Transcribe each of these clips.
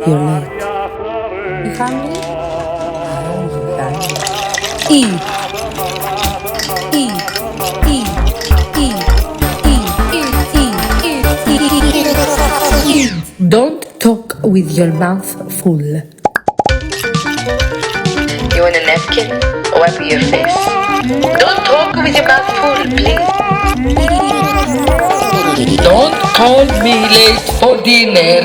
You're late. You hungry? Eat. Don't talk with your mouth full. You want a napkin? Wipe your face. Don't talk with your mouth full, please. Don't call me late for dinner.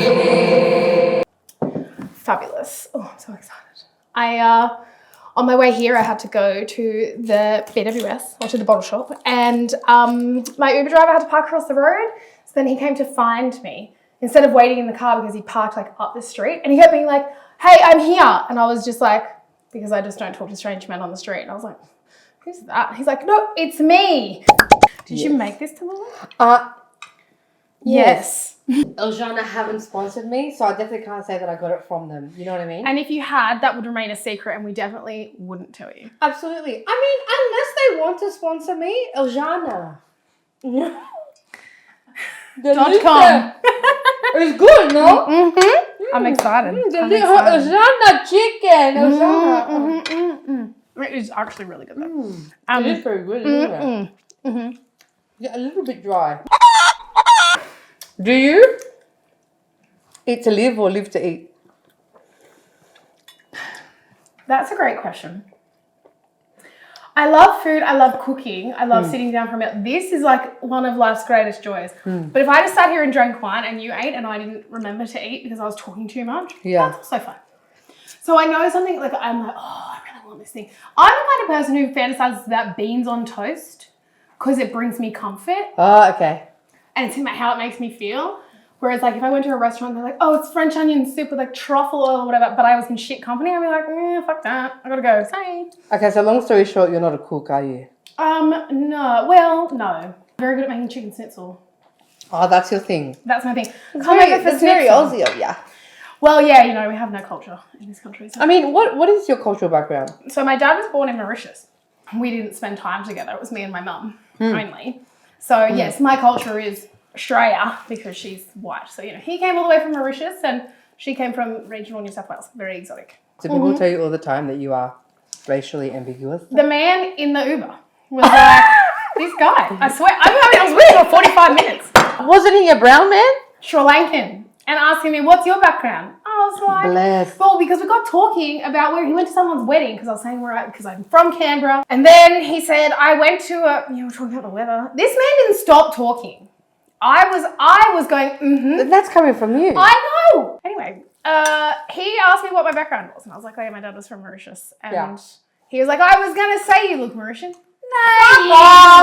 Fabulous. Oh, I'm so excited. On my way here, I had to go to the BWS, or to the bottle shop, and my Uber driver had to park across the road. So then he came to find me instead of waiting in the car because he parked like up the street, and he kept being like, "Hey, I'm here," and I was just like, because I just don't talk to strange men on the street, and I was like, "Who's that?" He's like, "No, it's me." Did you make this to Lily? Yes. Eljana haven't sponsored me, so I definitely can't say that I got it from them. You know what I mean? And if you had, that would remain a secret, and we definitely wouldn't tell you. Absolutely. I mean, unless they want to sponsor me, Eljana. .com. It's good, no? Mm-hmm. I'm excited. Eljana chicken. Eljana. It is actually really good though. It is very good, isn't it? Yeah, a little bit dry. Do you eat to live or live to eat? That's a great question. I love food. I love cooking. I love sitting down for a meal. This is like one of life's greatest joys. But if I just sat here and drank wine and you ate and I didn't remember to eat because I was talking too much, that's also fun. So I know something like I'm like, oh, I really want this thing. I'm the kind of person who fantasizes about beans on toast because it brings me comfort. Oh, okay. And it's how it makes me feel. Whereas like if I went to a restaurant, they're like, oh, it's French onion soup with like truffle oil or whatever, but I was in shit company, I'd be like, fuck that. I gotta go. Sorry. Okay, so long story short, you're not a cook, are you? No. Well, no. Very good at making chicken schnitzel. Oh, that's your thing. That's my thing. That's very Aussie of ya. Well, yeah, you know, we have no culture in this country. So. I mean, what is your cultural background? So my dad was born in Mauritius. We didn't spend time together. It was me and my mum only. So yes, my culture is Australia because she's white. So, you know, he came all the way from Mauritius and she came from regional New South Wales. Very exotic. Do people tell you all the time that you are racially ambiguous? The man in the Uber was like, this guy, I swear, I was with him for 45 minutes. Wasn't he a brown man? Sri Lankan. And asking me, what's your background? I was like, bless. Well, because we got talking about where he went to someone's wedding because I was saying because I'm from Canberra. And then he said, I went to we're talking about the weather. This man didn't stop talking. I was going, That's coming from you. I know. Anyway, he asked me what my background was. And I was like, oh yeah, my dad was from Mauritius. And he was like, I was going to say you look Mauritian. No, you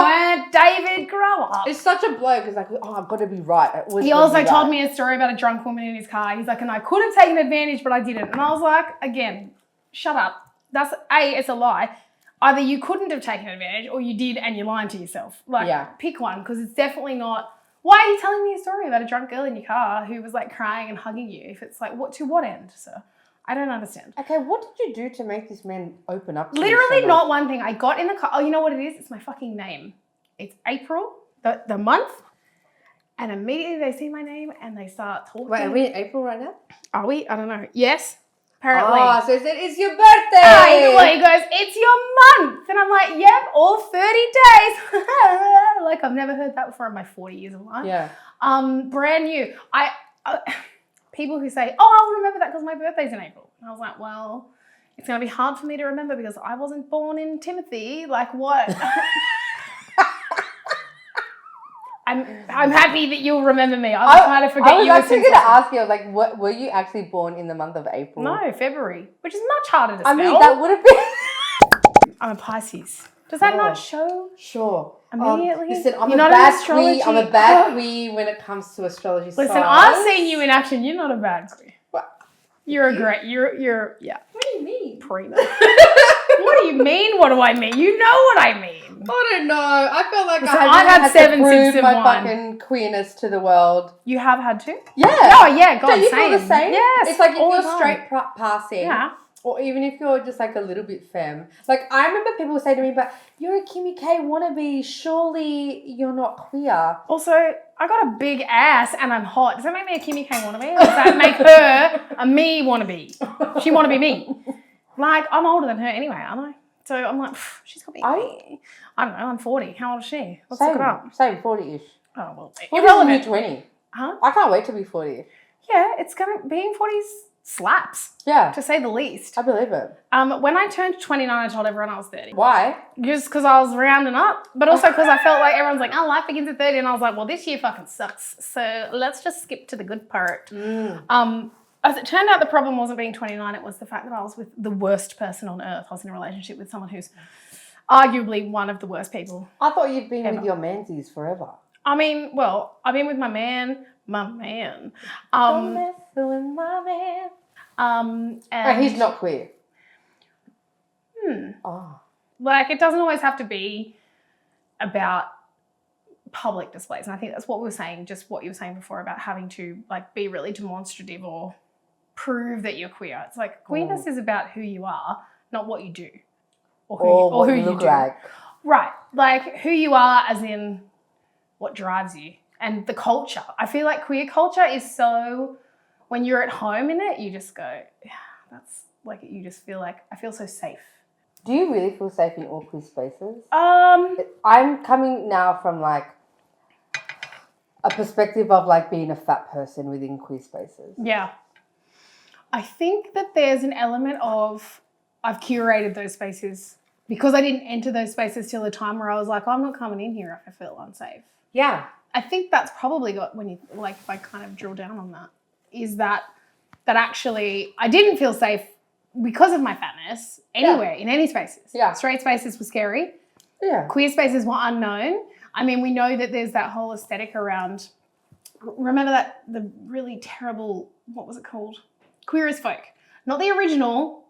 weren't, David, grow up. It's such a bloke. It's like, oh, I've got to be right. He also told me a story about a drunk woman in his car. He's like, and I could have taken advantage, but I didn't. And I was like, again, shut up. That's, it's a lie. Either you couldn't have taken advantage or you did and you're lying to yourself. Like, pick one because it's definitely not. Why are you telling me a story about a drunk girl in your car who was like crying and hugging you? If it's like, to what end, sir? I don't understand. Okay, what did you do to make this man open up to Literally you so not one thing. I got in the car. Oh, you know what it is? It's my fucking name. It's April, the month. And immediately they see my name and they start talking. Wait, are we in April right now? Are we? I don't know. Yes, apparently. Oh, so he said, it's your birthday. He goes, it's your month. And I'm like, yep, all 30 days. Like I've never heard that before in my 40 years of life. Yeah. Brand new. People who say, oh, I'll remember that because my birthday's in April. And I was like, well, it's going to be hard for me to remember because I wasn't born in Timothy. Like what? I'm happy that you'll remember me. I was trying to forget you. I was actually going to ask you, like, were you actually born in the month of April? No, February, which is much harder to spell. I mean, that would have been... I'm a Pisces. Does that not show? Sure. Immediately? Listen, I'm a bad queen. I'm a bad queen when it comes to astrology. Listen, I've seen you in action. You're not a bad queen. You're a great, yeah. What do you mean? Prima. What do you mean? What do I mean? You know what I mean. I don't know. I felt like Listen, I've had 7 to prove sips of my wine. fucking queerness to the world. You have had to? Yeah. Oh, yeah. God, don't you same. feel the same? Yes. It's like if all you're the time. straight passing, Or even if you're just like a little bit femme. Like I remember people say to me, but you're a Kimmy K wannabe, surely you're not queer. Also, I got a big ass and I'm hot. Does that make me a Kimmy K wannabe? Or does that make her a me wannabe? She wanna be me. Like, I'm older than her anyway, aren't I? So I'm like, she's got to be me. I don't know, I'm 40. How old is she? Let's look it up. Same, 40-ish. Oh, well, 40 irrelevant. 20. Huh? I can't wait to be 40. Yeah, it's gonna, being 40's slaps, Yeah. to say the least. I believe it. When I turned 29, I told everyone I was 30. Why? Just because I was rounding up, but also because I felt like everyone's like, oh, life begins at 30. And I was like, well, this year fucking sucks. So let's just skip to the good part. As it turned out, the problem wasn't being 29. It was the fact that I was with the worst person on earth. I was in a relationship with someone who's arguably one of the worst people. I thought you'd been Ever. with your mansies forever. I mean, well, I've been with my man. Don't mess with my man. And he's not queer. Oh. Like, it doesn't always have to be about public displays. And I think that's what we were saying, just what you were saying before about having to, like, be really demonstrative or prove that you're queer. It's like, queerness is about who you are, not what you do. Or who you look do. like. Right. Like, who you are as in what drives you. And the culture. I feel like queer culture is so, when you're at home in it, you just go, yeah, that's like, you just feel like, I feel so safe. Do you really feel safe in all queer spaces? I'm coming now from like a perspective of like being a fat person within queer spaces. Yeah. I think that there's an element of, I've curated those spaces because I didn't enter those spaces till a time where I was like, oh, I'm not coming in here if I feel unsafe. Yeah. I think that's probably got, when you, like, if I kind of drill down on that, is that actually I didn't feel safe because of my fatness anywhere, in any spaces. Yeah. Straight spaces were scary. Yeah. Queer spaces were unknown. I mean, we know that there's that whole aesthetic around, remember that, the really terrible, what was it called? Queer as Folk. Not the original,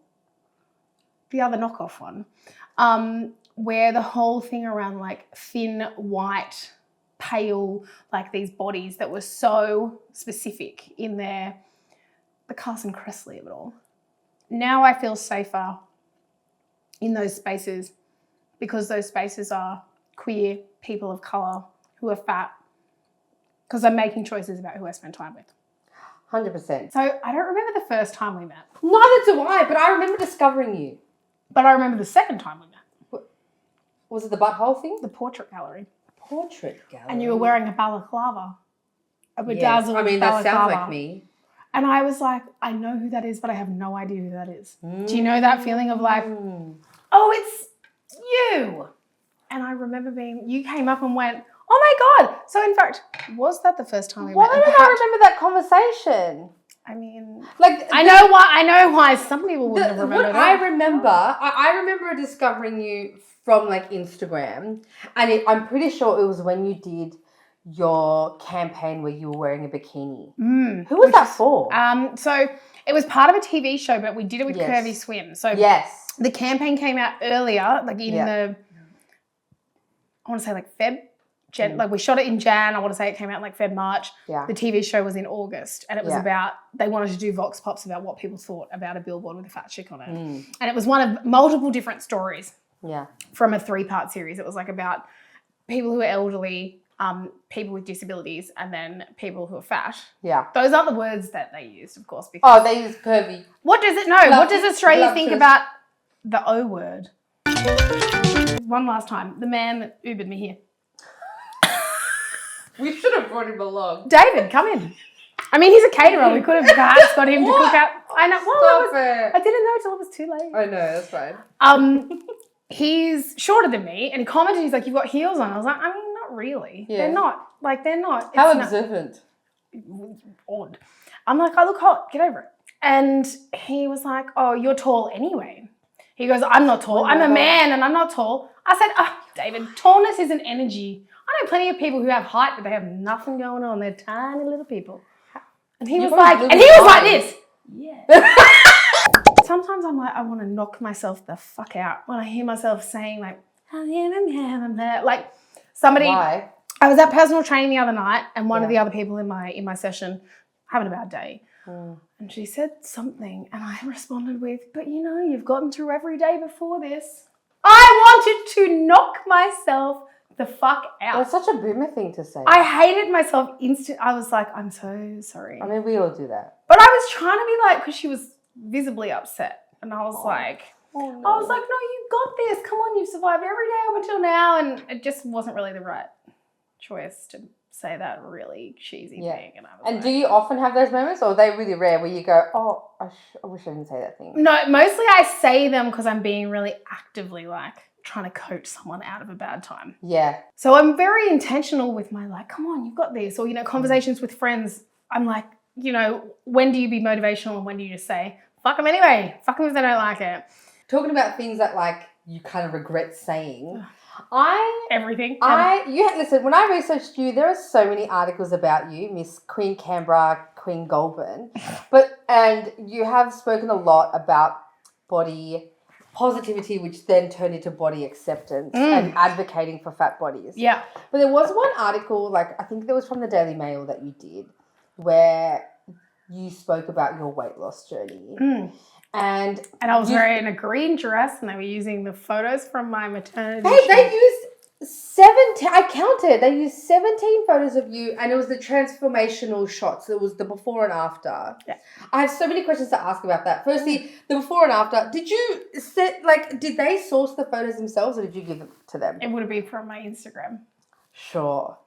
the other knockoff one, where the whole thing around like thin, white, pale, like these bodies that were so specific in the Carson Kressley of it all. Now I feel safer in those spaces because those spaces are queer, people of colour, who are fat, because I'm making choices about who I spend time with. 100%. So I don't remember the first time we met. Neither do I, but I remember discovering you. But I remember the second time we met. Was it the butthole thing? The portrait gallery. Portrait gallery. And you were wearing a balaclava. A Yes. bedazzled I mean, that sounds balaclava. like me. And I was like, I know who that is, but I have no idea who that is. Do you know that feeling of like, oh, it's you? And I remember you came up and went, oh my God. So in fact, was that the first time we met? Why did I remember that conversation? I mean, like I know why some people wouldn't have remembered what I remember, I remember discovering you from like Instagram, and I'm pretty sure it was when you did your campaign where you were wearing a bikini. Who was that for? So it was part of a TV show, but we did it with Yes. Curvy Swim. So Yes. the campaign came out earlier, like in the, I want to say like Feb. Like we shot it in Jan. I want to say it came out like Feb, March. Yeah. The TV show was in August, and it was about, they wanted to do vox pops about what people thought about a billboard with a fat chick on it. And it was one of multiple different stories from a 3-part series. It was like about people who are elderly, people with disabilities, and then people who are fat. Yeah. Those aren't the words that they used, of course. Because they used curvy. What does it know? What does Australia think about the O word? One last time. The man that Ubered me here. We should have brought him along. David, come in. I mean, he's a caterer. We could have perhaps got him to cook out. I know. Well, I didn't know until it was too late. I know, that's fine. He's shorter than me, and he commented, he's like, you've got heels on. I was like, I mean, not really. Yeah. They're not. Like, they're not. How observant. Odd. I'm like, I look hot. Get over it. And he was like, oh, you're tall anyway. He goes, I'm not tall. I'm a man and I'm not tall. I said, oh, David, tallness is an energy. I know plenty of people who have height, but they have nothing going on. They're tiny little people. And he was like, this. Yeah. Sometimes I'm like, I want to knock myself the fuck out when I hear myself saying like, like somebody. Why? I was at personal training the other night, and one of the other people in my session having a bad day. And she said something and I responded with, but you know, you've gotten through every day before this. I wanted to knock myself the fuck out. That's such a boomer thing to say. I hated myself I was like, I'm so sorry. I mean, we all do that. But I was trying to be like, because she was visibly upset. And I was like, no, you got this. Come on, you've survived every day up until now. And it just wasn't really the right choice to say that really cheesy thing. And do you often have those moments, or are they really rare where you go, oh, I wish I didn't say that thing? No, mostly I say them because I'm being really actively like trying to coach someone out of a bad time. Yeah. So I'm very intentional with my like, come on, you've got this. Or, you know, conversations with friends, I'm like, you know, when do you be motivational and when do you just say, fuck them anyway. Fuck them if they don't like it. Talking about things that like you kind of regret saying. Everything. Listen, when I researched you, there are so many articles about you, Miss Queen Canberra, Queen Goulburn. And you have spoken a lot about body positivity, which then turned into body acceptance and advocating for fat bodies. Yeah. But there was one article, like I think it was from the Daily Mail that you did, where you spoke about your weight loss journey. And I was wearing a green dress and they were using the photos from my maternity. They used 17, I counted, they used 17 photos of you and it was the transformational shots. It was the before and after. Yeah. I have so many questions to ask about that. Firstly, the before and after, did they source the photos themselves or did you give them to them? It would have been from my Instagram. Sure.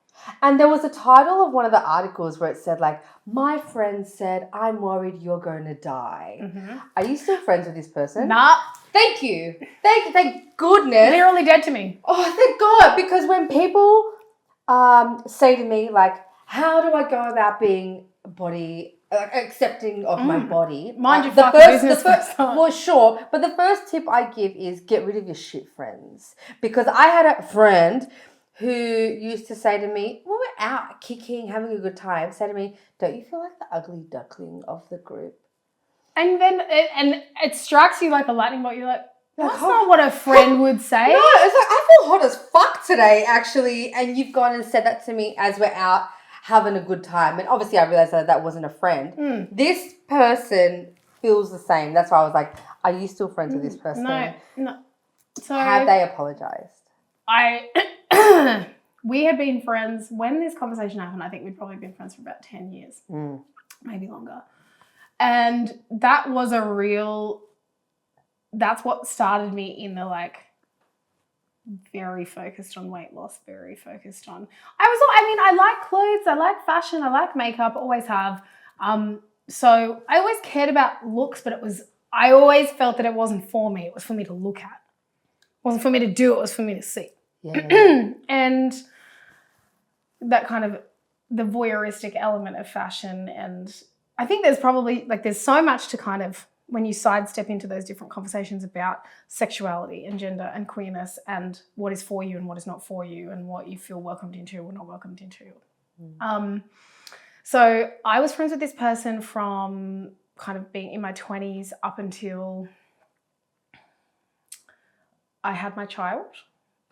And there was a title of one of the articles where it said like, my friend said, I'm worried you're going to die. Are you still friends with this person? Nah. Thank you. Thank goodness. Literally dead to me. Oh, thank God. Because when people say to me like, how do I go about being accepting of my body? Mind your fucking business. Well, sure. But the first tip I give is get rid of your shit friends. Because I had a friend who used to say to me, when we're out kicking, having a good time, say to me, don't you feel like the ugly duckling of the group? And then it strikes you like a lightning bolt. You're like, that's not what a friend would say. No, it's like, I feel hot as fuck today, actually. And you've gone and said that to me as we're out having a good time. And obviously I realized that wasn't a friend. This person feels the same. That's why I was like, are you still friends with this person? No. So have they apologized? We had been friends when this conversation happened. I think we'd probably been friends for about 10 years, maybe longer. And that was that's what started me in the like very focused on weight loss, very focused on, I like clothes, I like fashion, I like makeup, always have. So I always cared about looks, but I always felt that it wasn't for me. It was for me to look at. It wasn't for me to do, it was for me to see. Yeah. And that kind of the voyeuristic element of fashion. And I think there's so much to kind of, when you sidestep into those different conversations about sexuality and gender and queerness and what is for you and what is not for you and what you feel welcomed into or not welcomed into. So I was friends with this person from kind of being in my 20s up until I had my child.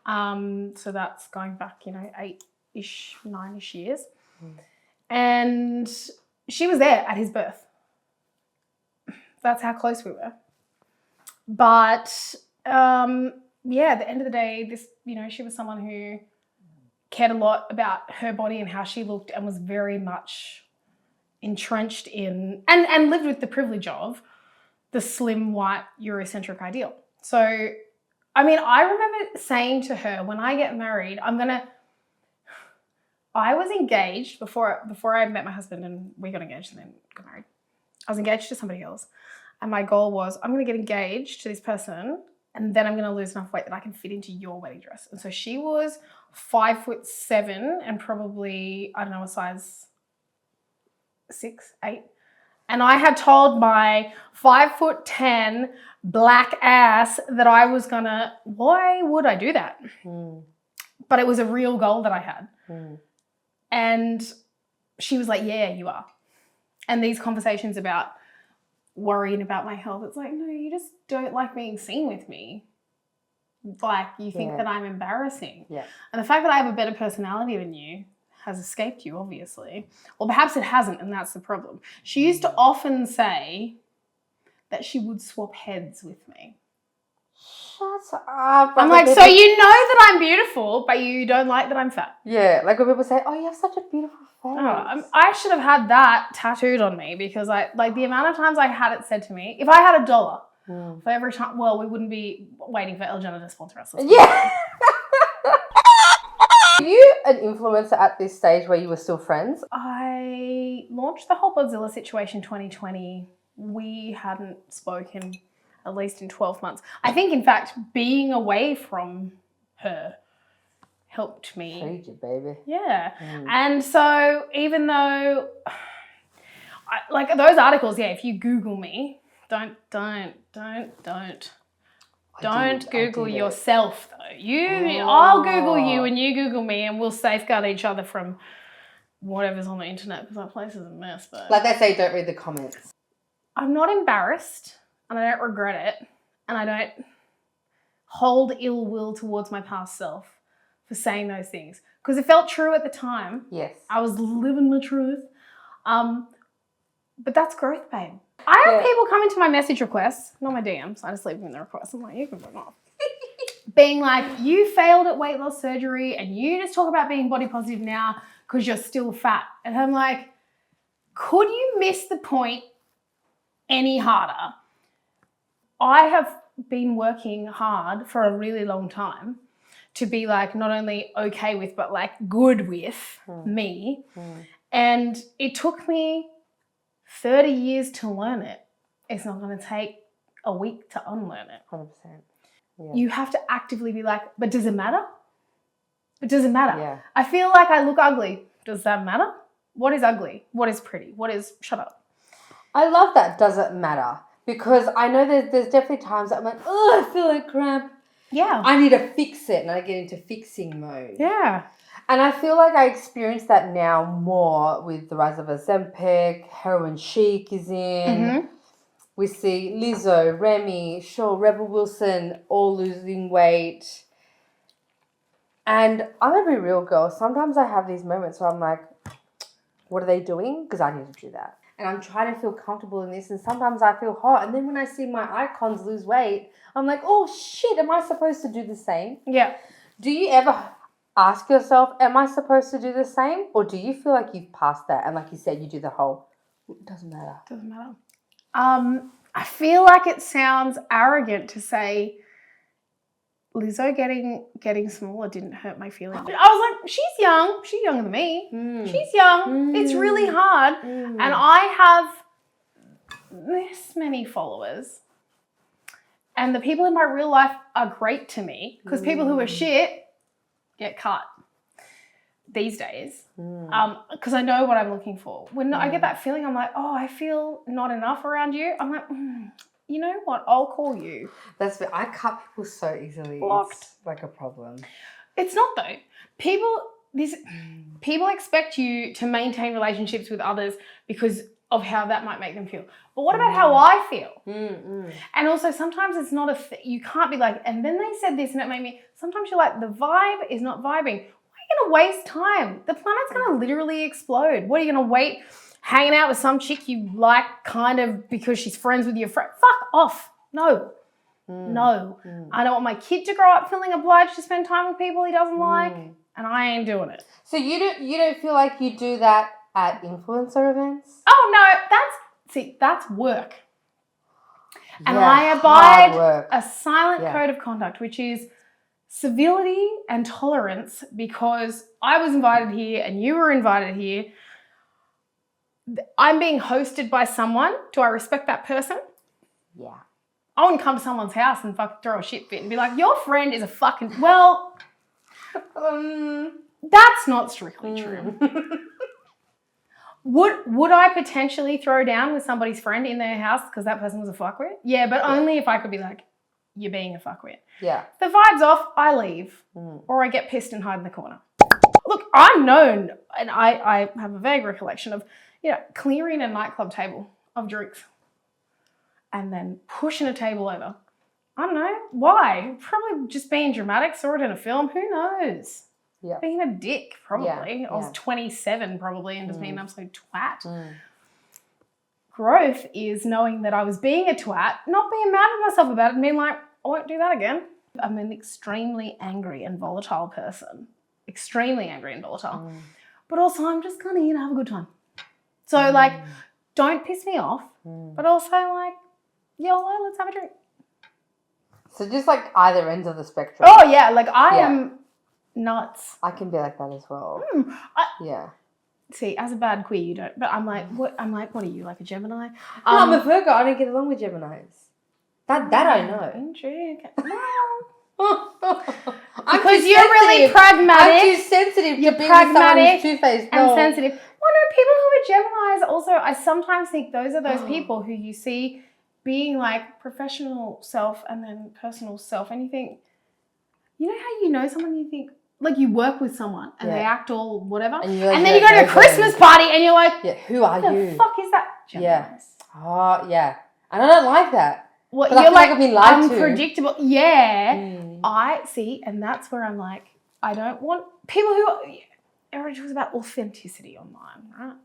So that's going back, 8-ish, 9-ish years. And she was there at his birth. That's how close we were. But, at the end of the day, she was someone who cared a lot about her body and how she looked and was very much entrenched in, and lived with the privilege of the slim, white, Eurocentric ideal. So, I remember saying to her, when I get married, I was engaged before I met my husband and we got engaged and then got married. I was engaged to somebody else. And my goal was, I'm going to get engaged to this person and then I'm going to lose enough weight that I can fit into your wedding dress. And so she was 5'7" and probably, I don't know, a size 6, 8. And I had told my 5'10" black ass that I was gonna, why would I do that? But it was a real goal that I had. And she was like, yeah, you are. And these conversations about worrying about my health, it's like, no, you just don't like being seen with me. Like, you think that I'm embarrassing. Yeah. And the fact that I have a better personality than you has escaped you, obviously. Or perhaps it hasn't, and that's the problem. She used to often say that she would swap heads with me. Shut up. I'm like, so you know that I'm beautiful, but you don't like that I'm fat. Yeah, like when people say, oh, you have such a beautiful face. Oh, I should have had that tattooed on me because the amount of times I had it said to me, if I had $1 for every time, well, we wouldn't be waiting for El Jenna to sponsor us. Yeah. Were you an influencer at this stage where you were still friends? I launched the whole Bodzilla situation 2020. We hadn't spoken at least in 12 months. I think, in fact, being away from her helped me. Freed you, baby. Yeah. And so even though, like those articles, yeah, if you Google me, don't Google yourself though. I'll Google you and you Google me and we'll safeguard each other from whatever's on the internet because that place is a mess. But like they say, don't read the comments. I'm not embarrassed and I don't regret it and I don't hold ill will towards my past self for saying those things because it felt true at the time. Yes. I was living my truth. But that's growth, babe. I have people come into my message requests, not my DMs. I just leave them in the requests. I'm like, you can fuck off. Being like, you failed at weight loss surgery and you just talk about being body positive now because you're still fat. And I'm like, could you miss the point any harder? I have been working hard for a really long time to be like not only okay with, but like good with me. And it took me 30 years to learn it. It's not going to take a week to unlearn it. 100%. Yeah. You have to actively be like, but does it matter? But does it matter? Yeah. I feel like I look ugly. Does that matter? What is ugly? What is pretty? What is, shut up. I love that doesn't matter because I know there's definitely times that I'm like, oh, I feel like crap. Yeah. I need to fix it and I get into fixing mode. Yeah. And I feel like I experience that now more with the rise of Ozempic, heroin chic is in. We see Lizzo, Remy, Shaw, Rebel Wilson all losing weight. And I'm going to be real, girl. Sometimes I have these moments where I'm like, what are they doing? Because I need to do that. And I'm trying to feel comfortable in this. And sometimes I feel hot. And then when I see my icons lose weight, I'm like, oh, shit, am I supposed to do the same? Yeah. Do you ever ask yourself, am I supposed to do the same? Or do you feel like you've passed that? And like you said, you do the whole, it doesn't matter. Doesn't matter. I feel like it sounds arrogant to say Lizzo getting smaller didn't hurt my feelings. I was like, she's young. She's younger than me. She's young. It's really hard. And I have this many followers. And the people in my real life are great to me because people who are shit get cut these days because I know what I'm looking for. When I get that feeling, I'm like, oh, I feel not enough around you. I'm like, you know what? I'll call you. I cut people so easily. Blocked. It's like a problem. It's not though. People expect you to maintain relationships with others because of how that might make them feel. But what about how I feel? And also sometimes it's not you can't be like, and then they said this and it made me, sometimes you're like, the vibe is not vibing. Why are you going to waste time? The planet's going to literally explode. What are you going to wait hanging out with some chick you like kind of because she's friends with your friend? Fuck off. No. No. I don't want my kid to grow up feeling obliged to spend time with people he doesn't like, and I ain't doing it. So you don't feel like you do that at influencer events? Oh no, that's work. And I abide a silent code of conduct, which is civility and tolerance because I was invited here and you were invited here. I'm being hosted by someone. Do I respect that person? Yeah. I wouldn't come to someone's house and fucking throw a shit fit and be like, your friend is a fucking, well, that's not strictly true. Would I potentially throw down with somebody's friend in their house because that person was a fuckwit? Yeah, but only if I could be like, you're being a fuckwit. Yeah. The vibe's off, I leave. Or I get pissed and hide in the corner. Look, I'm known, and I have a vague recollection of, clearing a nightclub table of drinks and then pushing a table over. I don't know. Why? Probably just being dramatic, saw it in a film. Who knows? Yeah. being a dick, probably. Yeah, I was yeah. 27 probably and just being an absolute twat. Growth is knowing that I was being a twat, not being mad at myself about it and being like, I won't do that again. I'm an extremely angry and volatile person. Extremely angry and volatile. But also I'm just kind of here to have a good time. So like, don't piss me off, but also like, YOLO, let's have a drink. So just like either ends of the spectrum. Oh yeah, like I am nuts. I can be like that as well. Yeah. See, as a bad queer, you don't. But I'm like, what? What are you, like a Gemini? No, I'm a Virgo. I don't get along with Geminis. That I know. Intrigue. Because you're really pragmatic. I'm too sensitive to being pragmatic someone who's two-faced. and sensitive. Well, no, people who are Geminis also, I sometimes think those are those people who you see being like professional self and then personal self, and you think, you know how you know someone, you think, like you work with someone and they act all whatever, and then you go to a Christmas party and you're like, who are what you? the fuck is that? Geminis. Yeah. Oh, yeah. And I don't like that. What, you're like I've been lied unpredictable. to. Yeah. I see, and that's where I'm like, I don't want people who everyone talks about authenticity online, right?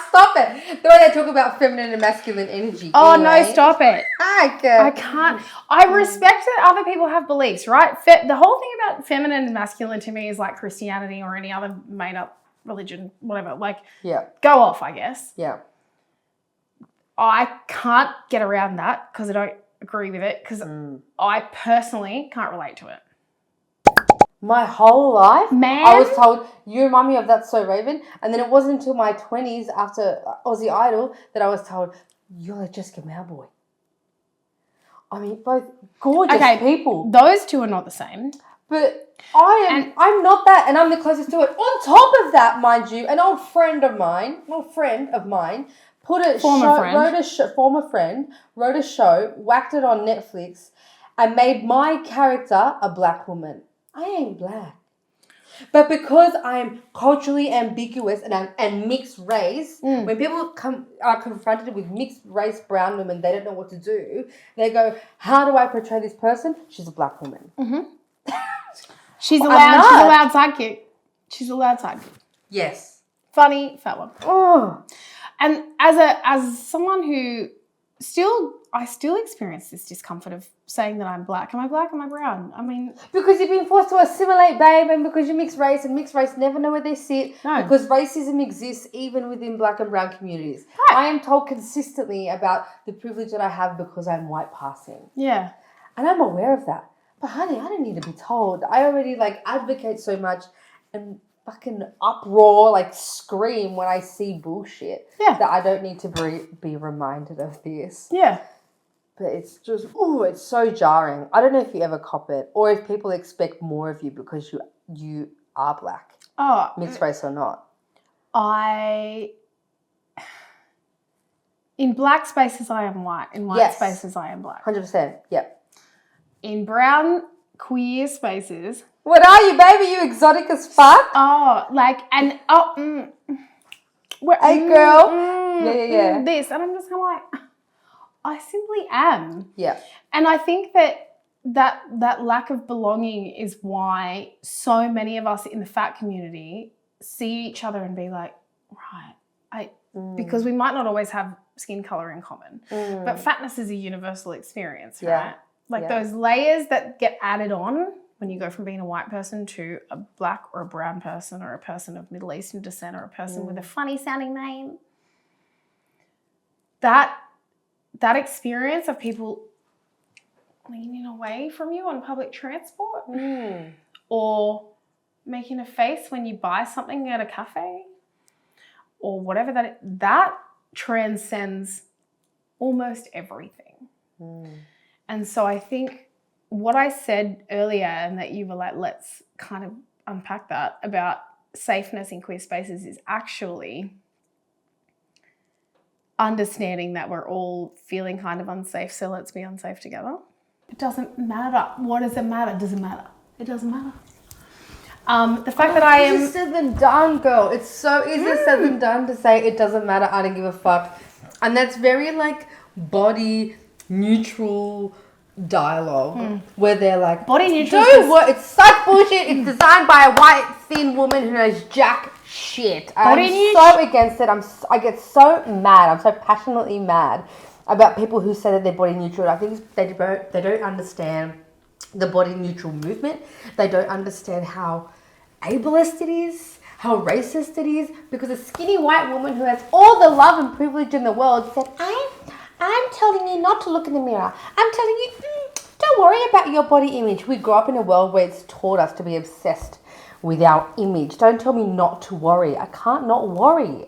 Stop it. The way they talk about feminine and masculine energy. Oh, anyway. no, stop it. I can't. I respect that other people have beliefs, right? The whole thing about feminine and masculine to me is like Christianity or any other made up religion, whatever. Like, go off, I guess. Yeah. I can't get around that because I don't agree with it because I personally can't relate to it. My whole life, Man. I was told, you remind me of That's So Raven. And then it wasn't until my 20s after Aussie Idol that I was told, you're a Jessica Mauboy. I mean, both gorgeous people. Those two are not the same. But I'm not that, and I'm the closest to it. On top of that, mind you, an old friend of mine, wrote a show, whacked it on Netflix, and made my character a black woman. I ain't black. But because I'm culturally ambiguous and mixed race, when people are confronted with mixed race brown women, they don't know what to do. They go, how do I portray this person? She's a black woman. She's a loud sidekick. She's a loud sidekick. Yes. Funny, fat one. Oh. And as someone who I still experience this discomfort of saying that I'm black. Am I black? Am I brown? I mean... Because you've been forced to assimilate, babe, and because you're mixed race, and mixed race never know where they sit. No. Because racism exists even within black and brown communities. Right. I am told consistently about the privilege that I have because I'm white passing. Yeah. And I'm aware of that. But honey, I don't need to be told. I already advocate so much and fucking uproar, scream when I see bullshit. Yeah. That I don't need to be reminded of this. Yeah. But it's just, it's so jarring. I don't know if you ever cop it or if people expect more of you because you are black. Oh. Mixed race or not. In black spaces, I am white. In white spaces, I am black. 100%. Yep. In brown queer spaces. What are you, baby? You exotic as fuck? Oh, hey, girl. Yeah. This. And I'm just kind of like, I simply am. Yeah. And I think that lack of belonging is why so many of us in the fat community see each other and be like, right, because we might not always have skin color in common, but fatness is a universal experience, right? Those layers that get added on when you go from being a white person to a black or a brown person or a person of Middle Eastern descent or a person with a funny sounding name. That experience of people leaning away from you on public transport or making a face when you buy something at a cafe or whatever that transcends almost everything. And so I think what I said earlier and that you were like, let's kind of unpack that about safeness in queer spaces is actually understanding that we're all feeling kind of unsafe, so let's be unsafe together. It doesn't matter. What does it matter? Does it matter? It doesn't matter. The fact that I am... Easier said than done, girl. It's so easier said than done to say it doesn't matter, I don't give a fuck. And that's very body neutral, dialogue where they're like, Body neutral. it's such bullshit. It's designed by a white thin woman who knows jack shit. I'm so against it. I get so mad. I'm so passionately mad about people who say that they're body neutral. I think they don't understand the body neutral movement. They don't understand how ableist it is, how racist it is, because a skinny white woman who has all the love and privilege in the world said, I'm telling you not to look in the mirror. I'm telling you, don't worry about your body image. We grew up in a world where it's taught us to be obsessed with our image. Don't tell me not to worry. I can't not worry.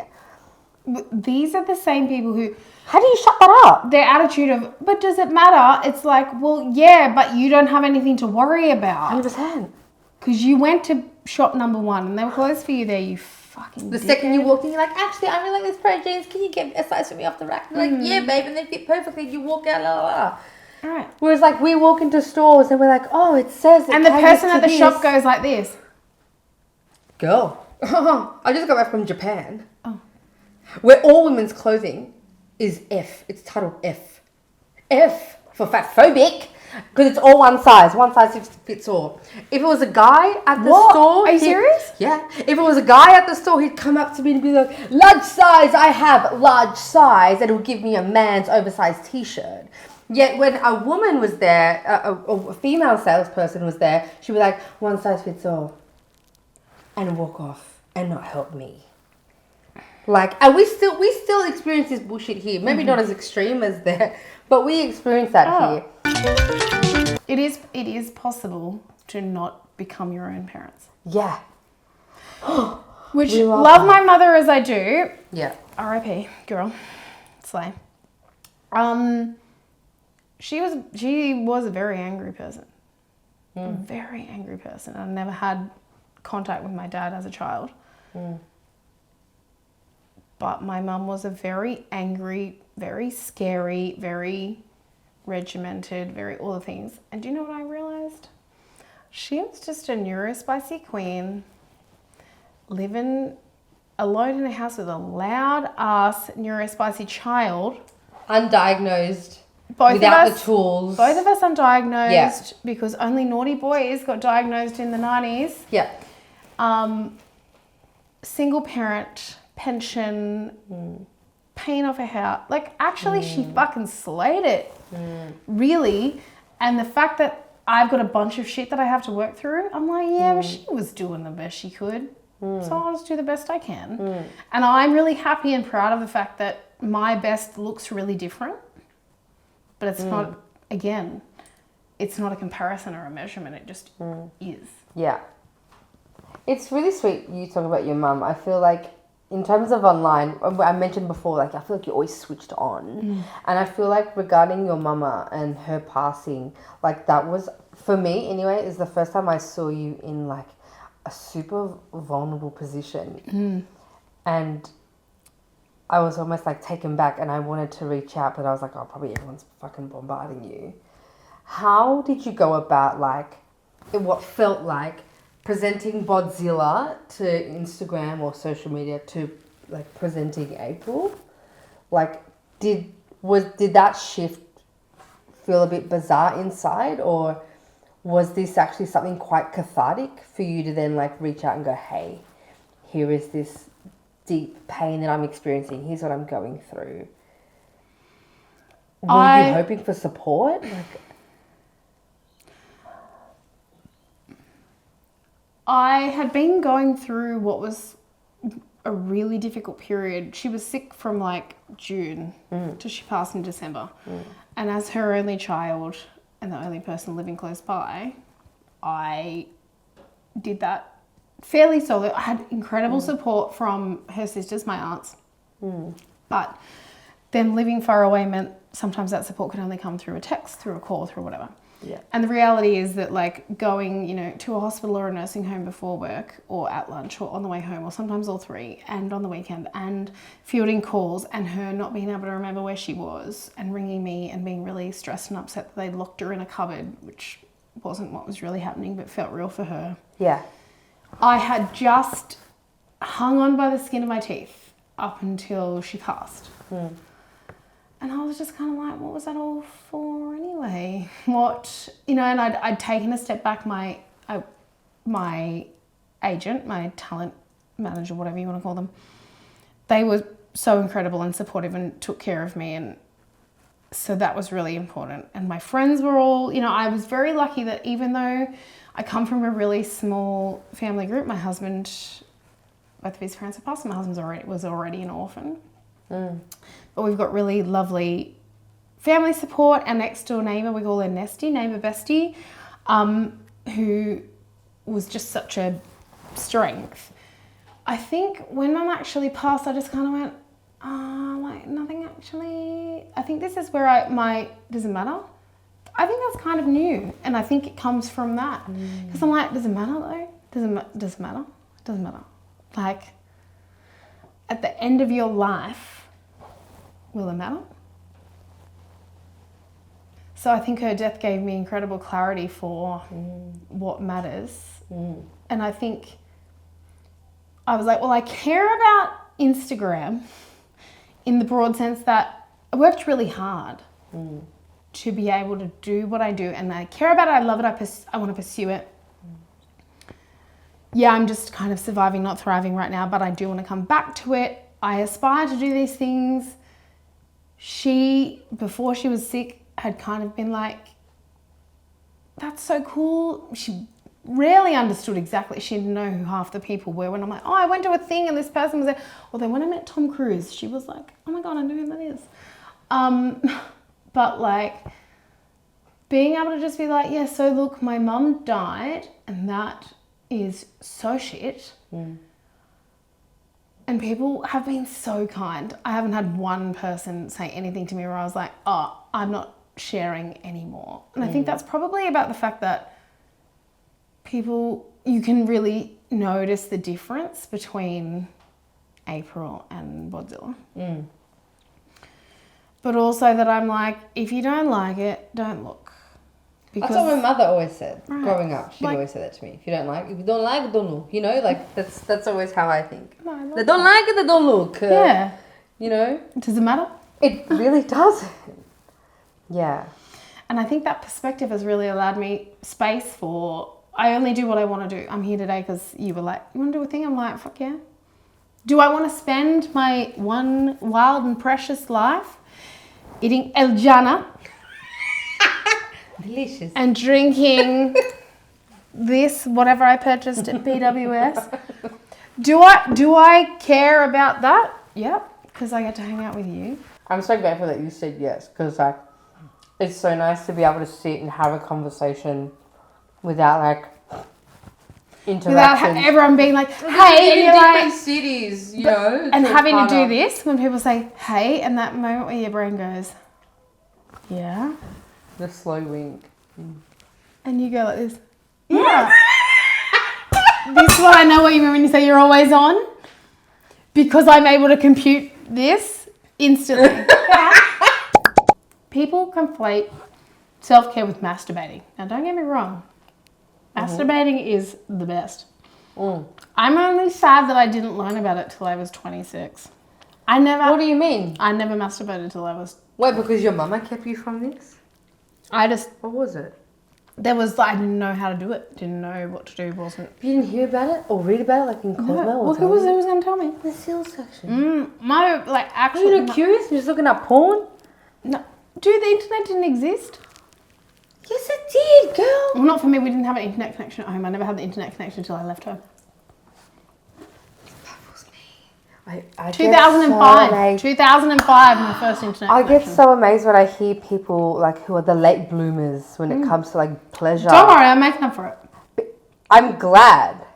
These are the same people who... How do you shut that up? Their attitude of, but does it matter? It's like, well, yeah, but you don't have anything to worry about. 100%. Because you went to shop number 1 and they were closed for you there, you fucking The second you walked in, you're like, actually, I really like this pair of jeans. Can you get a size for me off the rack? They're like, yeah, babe. And they fit perfectly. You walk out, la, la, la. All right. Whereas, like, we walk into stores and we're like, oh, it says it. And the person at the shop goes like this. Girl, I just got back from Japan. Oh. Where all women's clothing is F. It's titled F. F for fatphobic. Because it's all one size fits all. If it was a guy at the store... Are you serious? Yeah. If it was a guy at the store, he'd come up to me and be like, large size, I have large size. And it would give me a man's oversized t-shirt. Yet when a woman was there, a female salesperson was there, she'd be like, one size fits all. And walk off and not help me. Like, and we still experience this bullshit here. Maybe not as extreme as there, but we experience that here. It is possible to not become your own parents. Yeah. Which, love my mother as I do. Yeah. R.I.P. Girl. Slay. She was a very angry person. A very angry person. I never had contact with my dad as a child. But my mum was a very angry, very scary, very regimented, very all the things. And do you know what I realised? She was just a neurospicy queen living alone in a house with a loud ass neurospicy child. Undiagnosed. Without the tools. Both of us undiagnosed because only naughty boys got diagnosed in the 90s. Yeah. Single parent, pension, paying off a house. Like, actually, she fucking slayed it. Really. And the fact that I've got a bunch of shit that I have to work through, I'm like, yeah, but she was doing the best she could. So I'll just do the best I can. And I'm really happy and proud of the fact that my best looks really different. But it's not, again, it's not a comparison or a measurement. It just is. Yeah. It's really sweet you talk about your mum. I feel like in terms of online, I mentioned before, like, I feel like you're always switched on. And I feel like regarding your mama and her passing, like, that was, for me anyway, is the first time I saw you in, like, a super vulnerable position. And I was almost, like, taken back and I wanted to reach out, but I was like, oh, probably everyone's fucking bombarding you. How did you go about, like, what felt like presenting Bodzilla to Instagram or social media to, like, presenting April? Like, did that shift feel a bit bizarre inside, or was this actually something quite cathartic for you to then, like, reach out and go, hey, here is this deep pain that I'm experiencing, here's what I'm going through? Were you hoping for support? Like, I had been going through what was a really difficult period. She was sick from, like, June till she passed in December. And as her only child and the only person living close by, I did that fairly solo. I had incredible support from her sisters, my aunts. But then living far away meant sometimes that support could only come through a text, through a call, through whatever. Yeah. And the reality is that, like, going, you know, to a hospital or a nursing home before work or at lunch or on the way home or sometimes all three and on the weekend and fielding calls and her not being able to remember where she was and ringing me and being really stressed and upset that they locked her in a cupboard, which wasn't what was really happening but felt real for her. Yeah. I had just hung on by the skin of my teeth up until she passed. And I was just kind of like, what was that all for anyway? What, you know, and I'd taken a step back. My agent, my talent manager, whatever you want to call them, they were so incredible and supportive and took care of me. And so that was really important. And my friends were all, you know, I was very lucky that even though I come from a really small family group, my husband, both of his parents have passed, and my husband was already an orphan. But we've got really lovely family support. Our next door neighbour, we call her Nesty, neighbour bestie, who was just such a strength. I think when Mum actually passed, I just kind of went, like nothing actually. I think this is where does it matter? I think that's kind of new, and I think it comes from that. Because I'm like, does it matter though? Does it matter? It doesn't matter. Like, at the end of your life, will it matter? So I think her death gave me incredible clarity for what matters. And I think I was like, well, I care about Instagram in the broad sense that I worked really hard to be able to do what I do, and I care about it, I love it, I want to pursue it. Yeah, I'm just kind of surviving, not thriving right now, but I do want to come back to it. I aspire to do these things. She, before she was sick, had kind of been like, that's so cool. She rarely understood exactly. She didn't know who half the people were. When I'm like, oh, I went to a thing and this person was there. Well, then when I met Tom Cruise, she was like, oh my God, I know who that is. But like, being able to just be like, yeah, so look, my mum died and that is so shit. And people have been so kind. I haven't had one person say anything to me where I was like, oh, I'm not sharing anymore. And I think that's probably about the fact that people, you can really notice the difference between April and Bodzilla. But also that I'm like, if you don't like it, don't look. Because that's what my mother always said growing up. She'd always say that to me. If you don't like it, don't look. You know, like that's always how I think. No, they don't like it, they don't look. Yeah. You know? Does it matter? It really doesn't. Yeah. And I think that perspective has really allowed me space for, I only do what I want to do. I'm here today because you were like, you want to do a thing? I'm like, fuck yeah. Do I want to spend my one wild and precious life eating El Jana? Delicious. And drinking this, whatever I purchased at BWS. Do I care about that? Yep, because I get to hang out with you. I'm so grateful that you said yes, because like, it's so nice to be able to sit and have a conversation without like interaction. Without everyone being like, hey, in you're different like, cities, you know, and having to do this when people say, hey, and that moment where your brain goes, yeah. The slow wink. And you go like this. Yeah. This is what I know what you mean when you say you're always on. Because I'm able to compute this instantly. People conflate self-care with masturbating. Now don't get me wrong. Masturbating is the best. I'm only sad that I didn't learn about it till I was 26. What do you mean? I never masturbated till I was... Wait, because your mama kept you from this? What was it? I didn't know how to do it. Didn't know what to do. Wasn't. You didn't hear about it or read about it like in Cosmo? Well, who was going to tell me? The seal section. Actually. Are you not curious? You're just looking up porn? No. Dude, the internet didn't exist. Yes, it did, girl. Well, not for me. We didn't have an internet connection at home. I never had the internet connection until I left home. I 2005. 2005, my first internet I connection. get so amazed when I hear people like who are the late bloomers when it comes to like pleasure. Don't worry, I'm making up for it. I'm glad.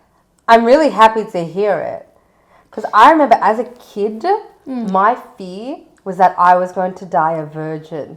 I'm really happy to hear it. Because I remember as a kid, my fear was that I was going to die a virgin.